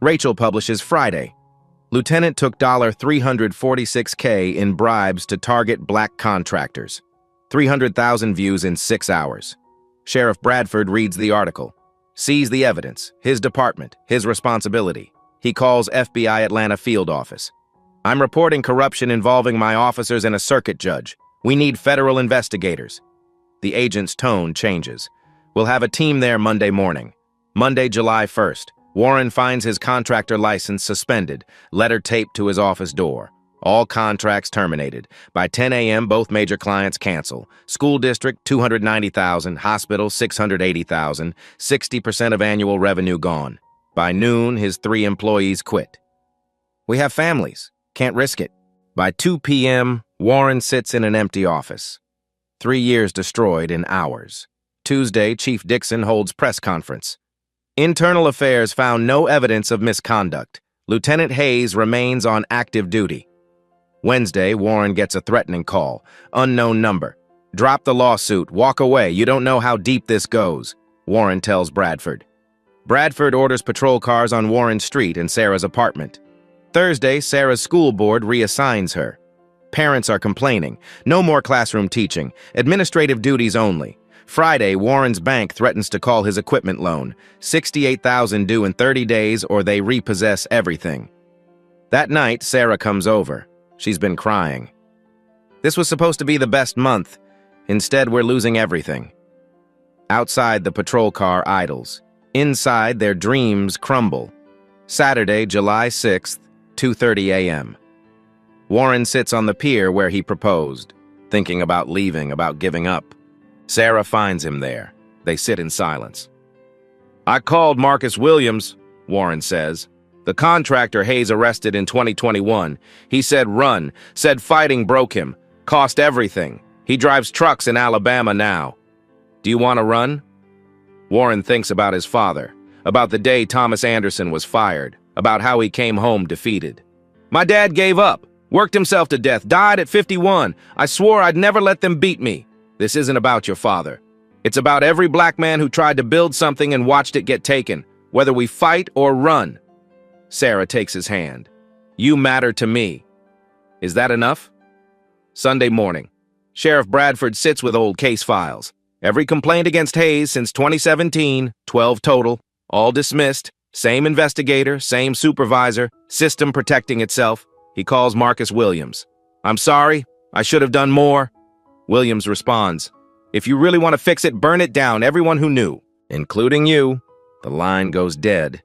Rachel publishes Friday. Lieutenant took $346K in bribes to target black contractors. 300,000 views in 6 hours. Sheriff Bradford reads the article. Sees the evidence. His department. His responsibility. He calls FBI Atlanta field office. I'm reporting corruption involving my officers and a circuit judge. We need federal investigators. The agent's tone changes. We'll have a team there Monday morning. Monday, July 1st. Warren finds his contractor license suspended, letter taped to his office door. All contracts terminated. By 10 a.m., both major clients cancel. School district, $290,000. Hospital, $680,000. 60% of annual revenue gone. By noon, his 3 employees quit. We have families. Can't risk it. By 2 p.m., Warren sits in an empty office. 3 years destroyed in hours. Tuesday, Chief Dixon holds press conference. Internal Affairs found no evidence of misconduct. Lieutenant Hayes remains on active duty. Wednesday, Warren gets a threatening call. Unknown number. Drop the lawsuit. Walk away. You don't know how deep this goes. Warren tells Bradford. Bradford orders patrol cars on Warren Street in Sarah's apartment. Thursday, Sarah's school board reassigns her. Parents are complaining. No more classroom teaching. Administrative duties only. Friday, Warren's bank threatens to call his equipment loan. $68,000 due in 30 days or they repossess everything. That night, Sarah comes over. She's been crying. This was supposed to be the best month. Instead, we're losing everything. Outside, the patrol car idles. Inside, their dreams crumble. Saturday, July 6th, 2:30 a.m. Warren sits on the pier where he proposed, thinking about leaving, about giving up. Sarah finds him there. They sit in silence. I called Marcus Williams, Warren says. The contractor Hayes arrested in 2021. He said run, said fighting broke him, cost everything. He drives trucks in Alabama now. Do you want to run? Warren thinks about his father, about the day Thomas Anderson was fired, about how he came home defeated. My dad gave up, worked himself to death, died at 51. I swore I'd never let them beat me. This isn't about your father. It's about every black man who tried to build something and watched it get taken, whether we fight or run. Sarah takes his hand. You matter to me. Is that enough? Sunday morning. Sheriff Bradford sits with old case files. Every complaint against Hayes since 2017, 12 total, all dismissed, same investigator, same supervisor, system protecting itself. He calls Marcus Williams. I'm sorry, I should have done more. Williams responds, if you really want to fix it, burn it down, everyone who knew, including you. The line goes dead.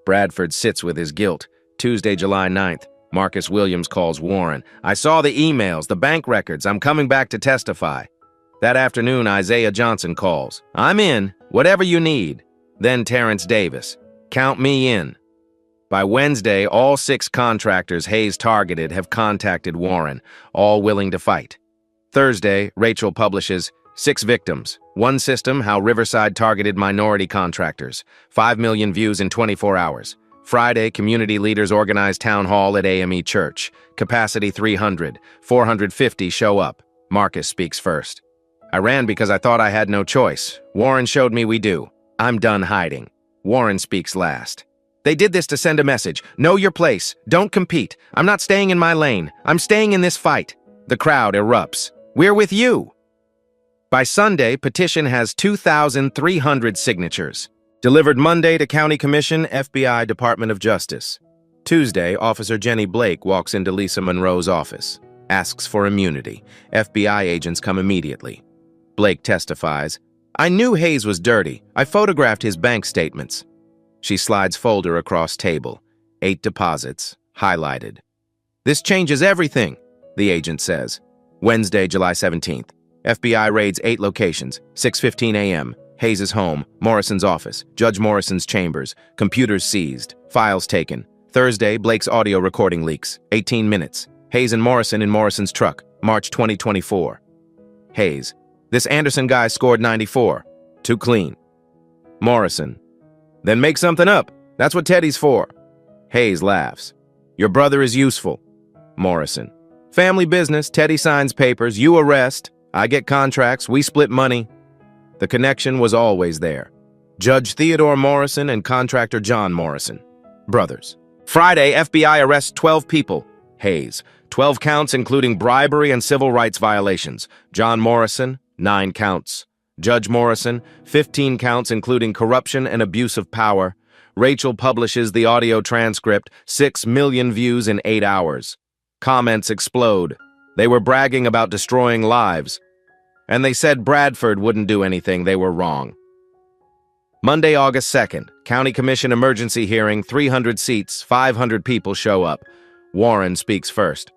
Bradford sits with his guilt. Tuesday, July 9th. Marcus Williams calls Warren. I saw the emails, the bank records. I'm coming back to testify. That afternoon, Isaiah Johnson calls. I'm in, whatever you need. Then Terrence Davis. Count me in. By Wednesday, all 6 contractors Hayes targeted have contacted Warren, all willing to fight. Thursday, Rachel publishes, 6 victims. One system, how Riverside targeted minority contractors. 5 million views in 24 hours. Friday, community leaders organized town hall at AME Church. Capacity 300. 450 show up. Marcus speaks first. I ran because I thought I had no choice. Warren showed me we do. I'm done hiding. Warren speaks last. They did this to send a message. Know your place. Don't compete. I'm not staying in my lane. I'm staying in this fight. The crowd erupts. We're with you. By Sunday, petition has 2,300 signatures. Delivered Monday to County Commission, FBI, Department of Justice. Tuesday, Officer Jenny Blake walks into Lisa Monroe's office. Asks for immunity. FBI agents come immediately. Blake testifies, I knew Hayes was dirty. I photographed his bank statements. She slides folder across table. 8 deposits, highlighted. This changes everything, the agent says. Wednesday, July 17th. FBI raids 8 locations, 6:15 a.m., Hayes' home, Morrison's office, Judge Morrison's chambers, computers seized, files taken. Thursday, Blake's audio recording leaks, 18 minutes. Hayes and Morrison in Morrison's truck, March 2024. Hayes, this Anderson guy scored 94. Too clean. Morrison, then make something up. That's what Teddy's for. Hayes laughs. Your brother is useful. Morrison, family business, Teddy signs papers, you arrest. I get contracts, we split money. The connection was always there. Judge Theodore Morrison and contractor John Morrison. Brothers. Friday, FBI arrests 12 people. Hayes. 12 counts including bribery and civil rights violations. John Morrison, 9 counts. Judge Morrison, 15 counts including corruption and abuse of power. Rachel publishes the audio transcript, 6 million views in 8 hours. Comments explode. They were bragging about destroying lives. And they said Bradford wouldn't do anything. They were wrong. Monday, August 2nd. County Commission emergency hearing, 300 seats, 500 people show up. Warren speaks first.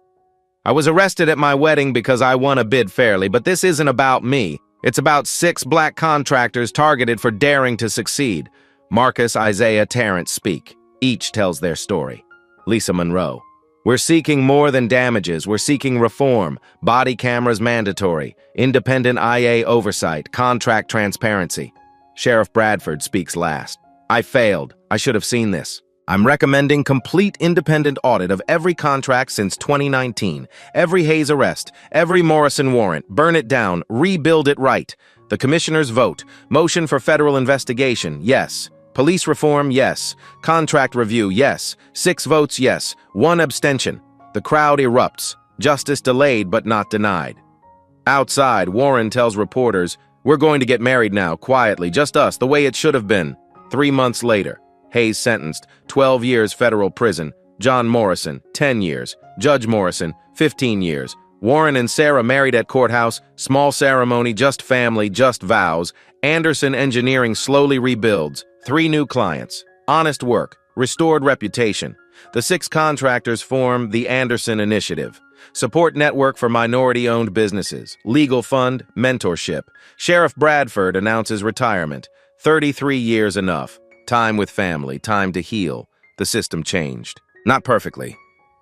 I was arrested at my wedding because I won a bid fairly, but this isn't about me. It's about 6 black contractors targeted for daring to succeed. Marcus, Isaiah, Terrence speak. Each tells their story. Lisa Monroe. We're seeking more than damages. We're seeking reform. Body cameras mandatory. Independent IA oversight. Contract transparency. Sheriff Bradford speaks last. I failed. I should have seen this. I'm recommending complete independent audit of every contract since 2019. Every Hayes arrest. Every Morrison warrant. Burn it down. Rebuild it right. The commissioners vote. Motion for federal investigation. Yes. Police reform, yes. Contract review, yes. 6 votes, yes. 1 abstention. The crowd erupts. Justice delayed but not denied. Outside, Warren tells reporters, we're going to get married now, quietly, just us, the way it should have been. 3 months later, Hayes sentenced, 12 years federal prison. John Morrison, 10 years. Judge Morrison, 15 years. Warren and Sarah married at courthouse. Small ceremony, just family, just vows. Anderson Engineering slowly rebuilds. 3 new clients. Honest work. Restored reputation. The 6 contractors form the Anderson Initiative. Support network for minority-owned businesses. Legal fund. Mentorship. Sheriff Bradford announces retirement. 33 years enough. Time with family. Time to heal. The system changed. Not perfectly,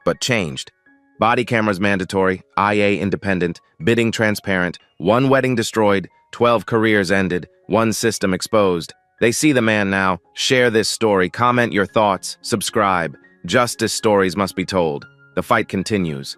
but changed. Body cameras mandatory. IA independent. Bidding transparent. 1 wedding destroyed. 12 careers ended. 1 system exposed. They see the man now. Share this story. Comment your thoughts. Subscribe. Justice stories must be told. The fight continues.